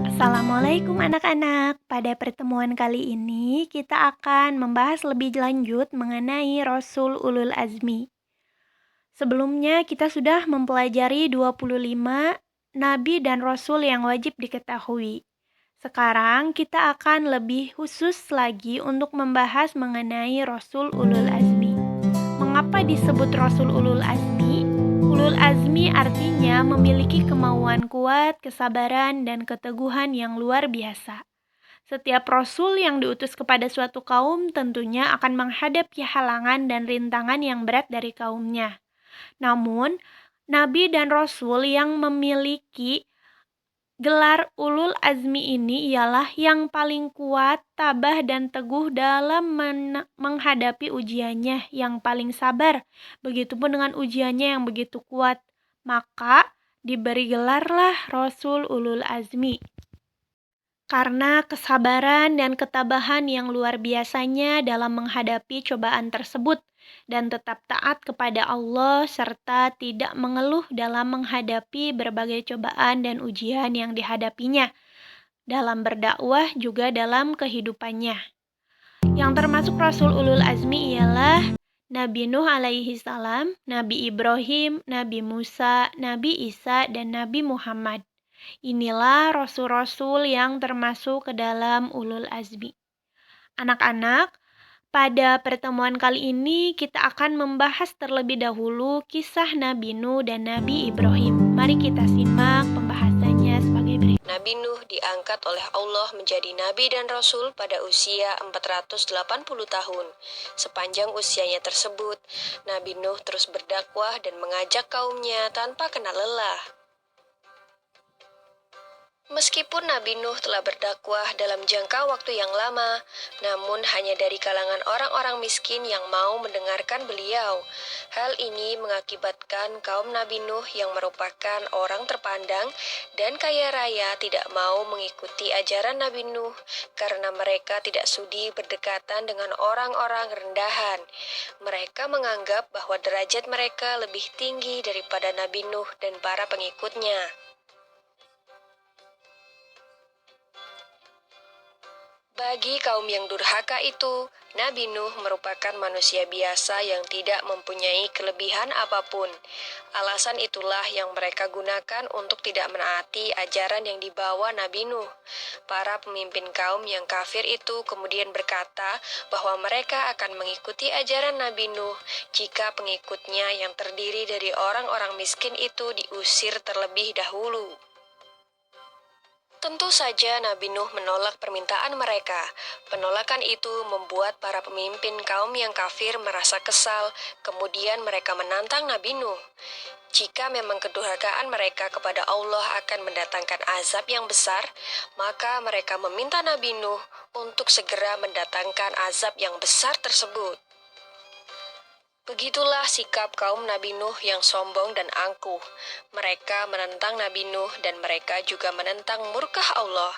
Assalamualaikum anak-anak. Pada pertemuan kali ini kita akan membahas lebih lanjut mengenai Rasul Ulul Azmi. Sebelumnya kita sudah mempelajari 25 nabi dan rasul yang wajib diketahui. Sekarang kita akan lebih khusus lagi untuk membahas mengenai Rasul Ulul Azmi. Mengapa disebut Rasul Ulul Azmi? Ulul Azmi artinya memiliki kemauan kuat, kesabaran, dan keteguhan yang luar biasa. Setiap rasul yang diutus kepada suatu kaum tentunya akan menghadapi halangan dan rintangan yang berat dari kaumnya. Namun, nabi dan rasul yang memiliki gelar ulul azmi ini ialah yang paling kuat, tabah, dan teguh dalam menghadapi ujiannya, yang paling sabar. Begitupun dengan ujiannya yang begitu kuat. Maka diberi gelarlah Rasul Ulul Azmi. Karena kesabaran dan ketabahan yang luar biasanya dalam menghadapi cobaan tersebut, dan tetap taat kepada Allah serta tidak mengeluh dalam menghadapi berbagai cobaan dan ujian yang dihadapinya, dalam berdakwah juga dalam kehidupannya. Yang termasuk Rasul Ulul Azmi ialah Nabi Nuh alaihi salam, Nabi Ibrahim, Nabi Musa, Nabi Isa, dan Nabi Muhammad. Inilah rasul-rasul yang termasuk ke dalam ulul azmi. Anak-anak, pada pertemuan kali ini kita akan membahas terlebih dahulu kisah Nabi Nuh dan Nabi Ibrahim. Mari kita simak pembahasannya sebagai berikut. Nabi Nuh diangkat oleh Allah menjadi nabi dan rasul pada usia 480 tahun. Sepanjang usianya tersebut, Nabi Nuh terus berdakwah dan mengajak kaumnya tanpa kenal lelah. Meskipun Nabi Nuh telah berdakwah dalam jangka waktu yang lama, namun hanya dari kalangan orang-orang miskin yang mau mendengarkan beliau. Hal ini mengakibatkan kaum Nabi Nuh yang merupakan orang terpandang dan kaya raya tidak mau mengikuti ajaran Nabi Nuh karena mereka tidak sudi berdekatan dengan orang-orang rendahan. Mereka menganggap bahwa derajat mereka lebih tinggi daripada Nabi Nuh dan para pengikutnya. Bagi kaum yang durhaka itu, Nabi Nuh merupakan manusia biasa yang tidak mempunyai kelebihan apapun. Alasan itulah yang mereka gunakan untuk tidak menaati ajaran yang dibawa Nabi Nuh. Para pemimpin kaum yang kafir itu kemudian berkata bahwa mereka akan mengikuti ajaran Nabi Nuh jika pengikutnya yang terdiri dari orang-orang miskin itu diusir terlebih dahulu. Tentu saja Nabi Nuh menolak permintaan mereka. Penolakan itu membuat para pemimpin kaum yang kafir merasa kesal, kemudian mereka menantang Nabi Nuh. Jika memang kedurhakaan mereka kepada Allah akan mendatangkan azab yang besar, maka mereka meminta Nabi Nuh untuk segera mendatangkan azab yang besar tersebut. Begitulah sikap kaum Nabi Nuh yang sombong dan angkuh. Mereka menentang Nabi Nuh dan mereka juga menentang murkah Allah.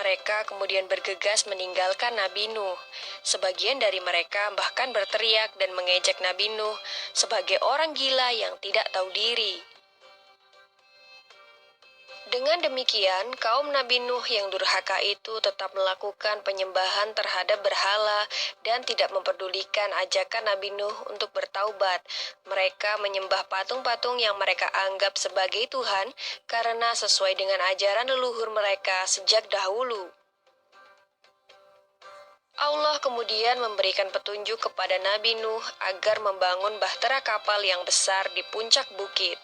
Mereka kemudian bergegas meninggalkan Nabi Nuh. Sebagian dari mereka bahkan berteriak dan mengejek Nabi Nuh sebagai orang gila yang tidak tahu diri. Dengan demikian, kaum Nabi Nuh yang durhaka itu tetap melakukan penyembahan terhadap berhala dan tidak memperdulikan ajakan Nabi Nuh untuk bertaubat. Mereka menyembah patung-patung yang mereka anggap sebagai Tuhan karena sesuai dengan ajaran leluhur mereka sejak dahulu. Allah kemudian memberikan petunjuk kepada Nabi Nuh agar membangun bahtera kapal yang besar di puncak bukit.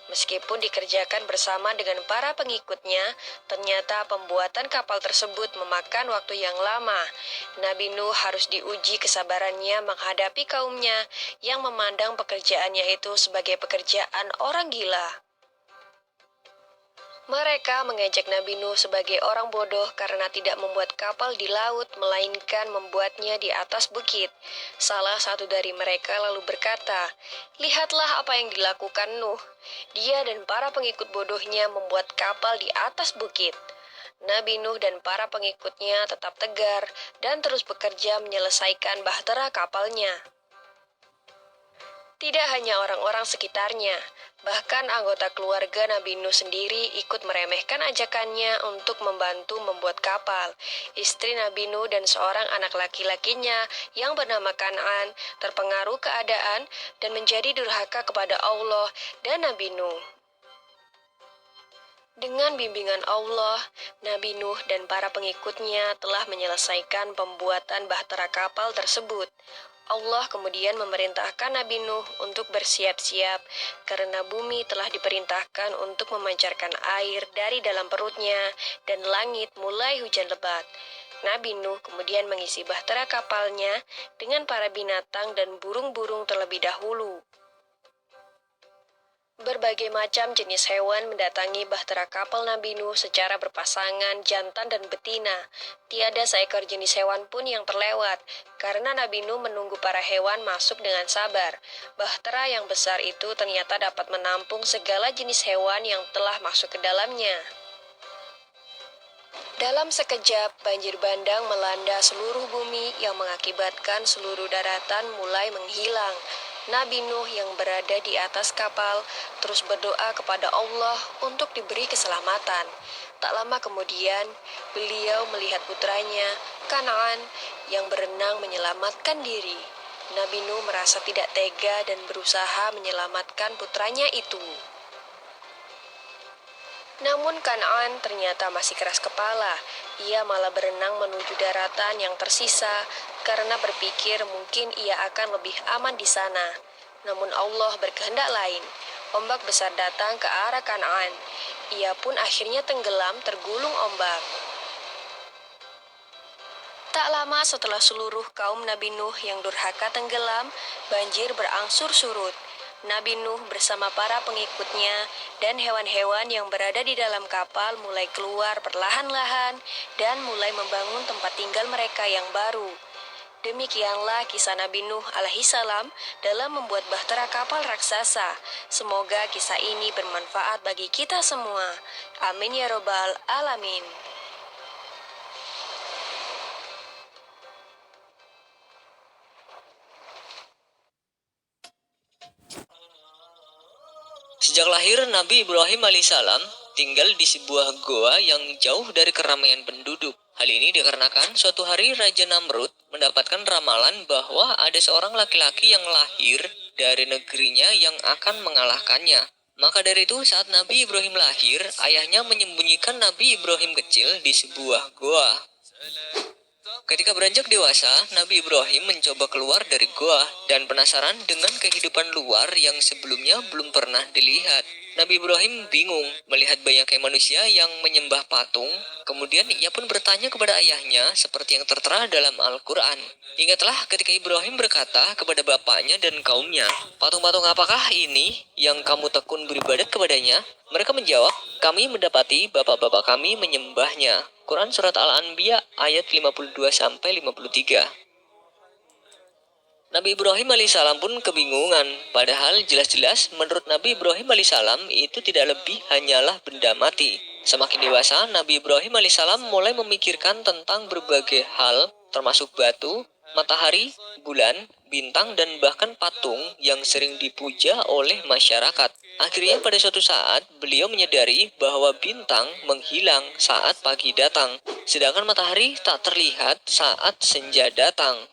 Meskipun dikerjakan bersama dengan para pengikutnya, ternyata pembuatan kapal tersebut memakan waktu yang lama. Nabi Nuh harus diuji kesabarannya menghadapi kaumnya yang memandang pekerjaannya itu sebagai pekerjaan orang gila. Mereka mengejek Nabi Nuh sebagai orang bodoh karena tidak membuat kapal di laut, melainkan membuatnya di atas bukit. Salah satu dari mereka lalu berkata, "Lihatlah apa yang dilakukan Nuh. Dia dan para pengikut bodohnya membuat kapal di atas bukit." Nabi Nuh dan para pengikutnya tetap tegar dan terus bekerja menyelesaikan bahtera kapalnya. Tidak hanya orang-orang sekitarnya, bahkan anggota keluarga Nabi Nuh sendiri ikut meremehkan ajakannya untuk membantu membuat kapal. Istri Nabi Nuh dan seorang anak laki-lakinya yang bernama Kan'an terpengaruh keadaan dan menjadi durhaka kepada Allah dan Nabi Nuh. Dengan bimbingan Allah, Nabi Nuh dan para pengikutnya telah menyelesaikan pembuatan bahtera kapal tersebut. Allah kemudian memerintahkan Nabi Nuh untuk bersiap-siap karena bumi telah diperintahkan untuk memancarkan air dari dalam perutnya dan langit mulai hujan lebat. Nabi Nuh kemudian mengisi bahtera kapalnya dengan para binatang dan burung-burung terlebih dahulu. Berbagai macam jenis hewan mendatangi bahtera kapal Nabi Nuh secara berpasangan jantan dan betina. Tiada seekor jenis hewan pun yang terlewat, karena Nabi Nuh menunggu para hewan masuk dengan sabar. Bahtera yang besar itu ternyata dapat menampung segala jenis hewan yang telah masuk ke dalamnya. Dalam sekejap, banjir bandang melanda seluruh bumi yang mengakibatkan seluruh daratan mulai menghilang. Nabi Nuh yang berada di atas kapal terus berdoa kepada Allah untuk diberi keselamatan. Tak lama kemudian, beliau melihat putranya, Kan'an, yang berenang menyelamatkan diri. Nabi Nuh merasa tidak tega dan berusaha menyelamatkan putranya itu. Namun Kan'an ternyata masih keras kepala. Ia malah berenang menuju daratan yang tersisa karena berpikir mungkin ia akan lebih aman di sana. Namun Allah berkehendak lain. Ombak besar datang ke arah Kan'an. Ia pun akhirnya tenggelam tergulung ombak. Tak lama setelah seluruh kaum Nabi Nuh yang durhaka tenggelam, banjir berangsur surut. Nabi Nuh bersama para pengikutnya dan hewan-hewan yang berada di dalam kapal mulai keluar perlahan-lahan dan mulai membangun tempat tinggal mereka yang baru. Demikianlah kisah Nabi Nuh alaihissalam dalam membuat bahtera kapal raksasa. Semoga kisah ini bermanfaat bagi kita semua. Amin ya robbal alamin. Sejak lahir, Nabi Ibrahim alaihissalam tinggal di sebuah goa yang jauh dari keramaian penduduk. Hal ini dikarenakan suatu hari Raja Namrud mendapatkan ramalan bahwa ada seorang laki-laki yang lahir dari negerinya yang akan mengalahkannya. Maka dari itu saat Nabi Ibrahim lahir, ayahnya menyembunyikan Nabi Ibrahim kecil di sebuah goa. Ketika beranjak dewasa, Nabi Ibrahim mencoba keluar dari goa dan penasaran dengan kehidupan luar yang sebelumnya belum pernah dilihat. Nabi Ibrahim bingung melihat banyaknya manusia yang menyembah patung. Kemudian ia pun bertanya kepada ayahnya seperti yang tertera dalam Al-Quran. Ingatlah ketika Ibrahim berkata kepada bapaknya dan kaumnya, "Patung-patung apakah ini yang kamu tekun beribadat kepadanya?" Mereka menjawab, "Kami mendapati bapak-bapak kami menyembahnya." Quran Surat Al-Anbiya ayat 52-53. Nabi Ibrahim alaihissalam pun kebingungan, padahal jelas-jelas menurut Nabi Ibrahim alaihissalam itu tidak lebih hanyalah benda mati. Semakin dewasa, Nabi Ibrahim alaihissalam mulai memikirkan tentang berbagai hal, termasuk batu, matahari, bulan, bintang, dan bahkan patung yang sering dipuja oleh masyarakat. Akhirnya pada suatu saat, beliau menyadari bahwa bintang menghilang saat pagi datang, sedangkan matahari tak terlihat saat senja datang.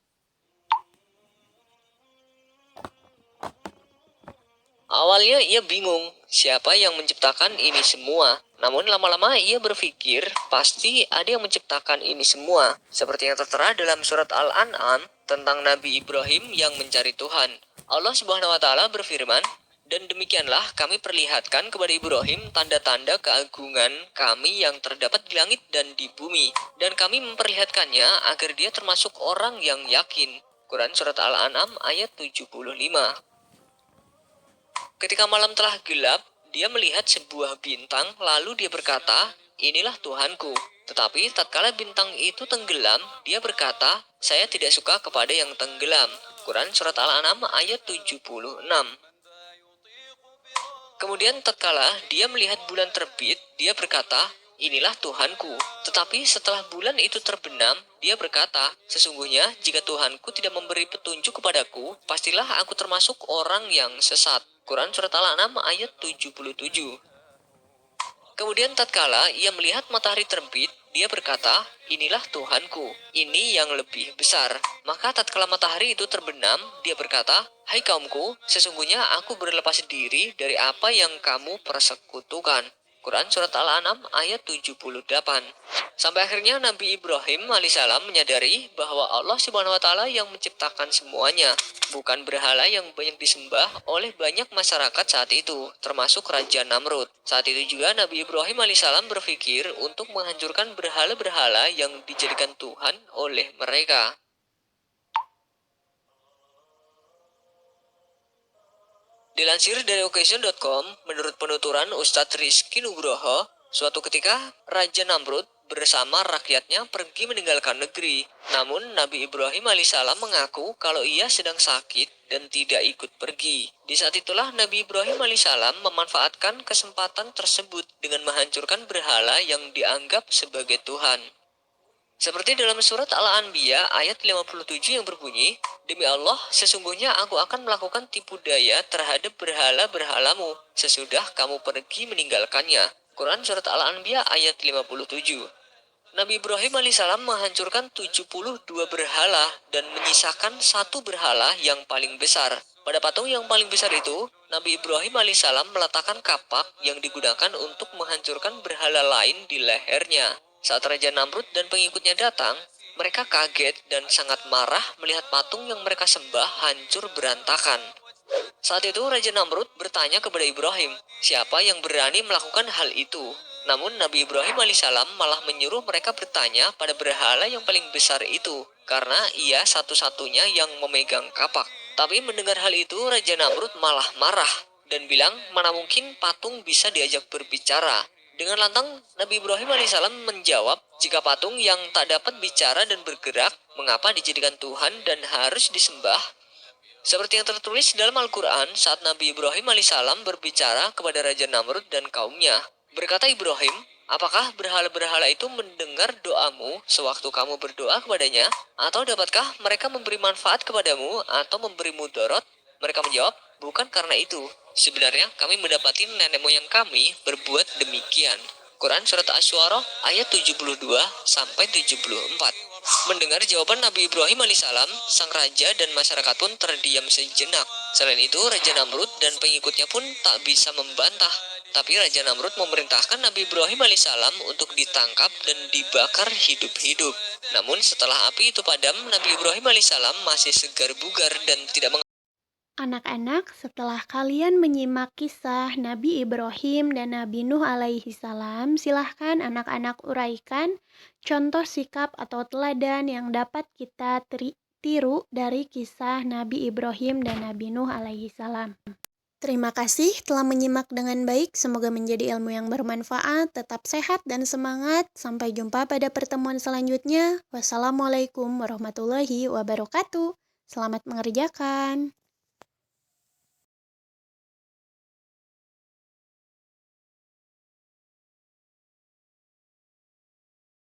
Awalnya ia bingung siapa yang menciptakan ini semua. Namun lama-lama ia berpikir pasti ada yang menciptakan ini semua. Seperti yang tertera dalam surat Al-An'am tentang Nabi Ibrahim yang mencari Tuhan. Allah Subhanahu wa taala berfirman, "Dan demikianlah kami perlihatkan kepada Ibrahim tanda-tanda keagungan kami yang terdapat di langit dan di bumi. Dan kami memperlihatkannya agar dia termasuk orang yang yakin." Quran Surat Al-An'am ayat 75. Ketika malam telah gelap, dia melihat sebuah bintang, lalu dia berkata, "Inilah Tuhanku." Tetapi tatkala bintang itu tenggelam, dia berkata, "Saya tidak suka kepada yang tenggelam." Quran Surat Al-An'am ayat 76. Kemudian tatkala dia melihat bulan terbit, dia berkata, inilah Tuhanku. Tetapi setelah bulan itu terbenam, dia berkata, sesungguhnya jika Tuhanku tidak memberi petunjuk kepadaku, pastilah aku termasuk orang yang sesat. Quran Surat Al-An'am ayat 77. Kemudian tatkala ia melihat matahari terbit, dia berkata, inilah Tuhanku, ini yang lebih besar. Maka tatkala matahari itu terbenam, dia berkata, hai kaumku, sesungguhnya aku berlepas diri dari apa yang kamu persekutukan. Quran Surat Al-An'am ayat 78. Sampai akhirnya Nabi Ibrahim alaihissalam menyadari bahwa Allah Subhanahu wa Ta'ala yang menciptakan semuanya, bukan berhala yang banyak disembah oleh banyak masyarakat saat itu, termasuk Raja Namrud. Saat itu juga Nabi Ibrahim alaihissalam berpikir untuk menghancurkan berhala-berhala yang dijadikan Tuhan oleh mereka. Dilansir dari occasion.com, menurut penuturan Ustadz Rizky Nugroho, suatu ketika Raja Namrud bersama rakyatnya pergi meninggalkan negeri. Namun Nabi Ibrahim alaihissalam mengaku kalau ia sedang sakit dan tidak ikut pergi. Di saat itulah Nabi Ibrahim alaihissalam memanfaatkan kesempatan tersebut dengan menghancurkan berhala yang dianggap sebagai Tuhan. Seperti dalam surat Al-Anbiya ayat 57 yang berbunyi, demi Allah, sesungguhnya aku akan melakukan tipu daya terhadap berhala-berhalamu sesudah kamu pergi meninggalkannya. Quran Surat Al-Anbiya ayat 57. Nabi Ibrahim alaihissalam menghancurkan 72 berhala dan menyisakan satu berhala yang paling besar. Pada patung yang paling besar itu, Nabi Ibrahim alaihissalam meletakkan kapak yang digunakan untuk menghancurkan berhala lain di lehernya. Saat Raja Namrud dan pengikutnya datang, mereka kaget dan sangat marah melihat patung yang mereka sembah hancur berantakan. Saat itu Raja Namrud bertanya kepada Ibrahim, siapa yang berani melakukan hal itu? Namun Nabi Ibrahim alaihissalam malah menyuruh mereka bertanya pada berhala yang paling besar itu, karena ia satu-satunya yang memegang kapak. Tapi mendengar hal itu, Raja Namrud malah marah dan bilang mana mungkin patung bisa diajak berbicara. Dengan lantang, Nabi Ibrahim alaihissalam menjawab, jika patung yang tak dapat bicara dan bergerak, mengapa dijadikan Tuhan dan harus disembah? Seperti yang tertulis dalam Al-Quran saat Nabi Ibrahim alaihissalam berbicara kepada Raja Namrud dan kaumnya. Berkata Ibrahim, apakah berhala-berhala itu mendengar doamu sewaktu kamu berdoa kepadanya? Atau dapatkah mereka memberi manfaat kepadamu atau memberi mudarat? Mereka menjawab, bukan karena itu. Sebenarnya kami mendapati nenek moyang kami berbuat demikian. Quran Surat Asy-Syu'ara ayat 72-74. Mendengar jawaban Nabi Ibrahim alaihissalam, sang raja dan masyarakat pun terdiam sejenak. Selain itu, Raja Namrud dan pengikutnya pun tak bisa membantah. Tapi Raja Namrud memerintahkan Nabi Ibrahim alaihissalam untuk ditangkap dan dibakar hidup-hidup. Namun setelah api itu padam, Nabi Ibrahim alaihissalam masih segar bugar dan tidak Anak-anak, setelah kalian menyimak kisah Nabi Ibrahim dan Nabi Nuh alaihi salam, silahkan anak-anak uraikan contoh sikap atau teladan yang dapat kita tiru dari kisah Nabi Ibrahim dan Nabi Nuh alaihi salam. Terima kasih telah menyimak dengan baik. Semoga menjadi ilmu yang bermanfaat. Tetap sehat dan semangat. Sampai jumpa pada pertemuan selanjutnya. Wassalamualaikum warahmatullahi wabarakatuh. Selamat mengerjakan.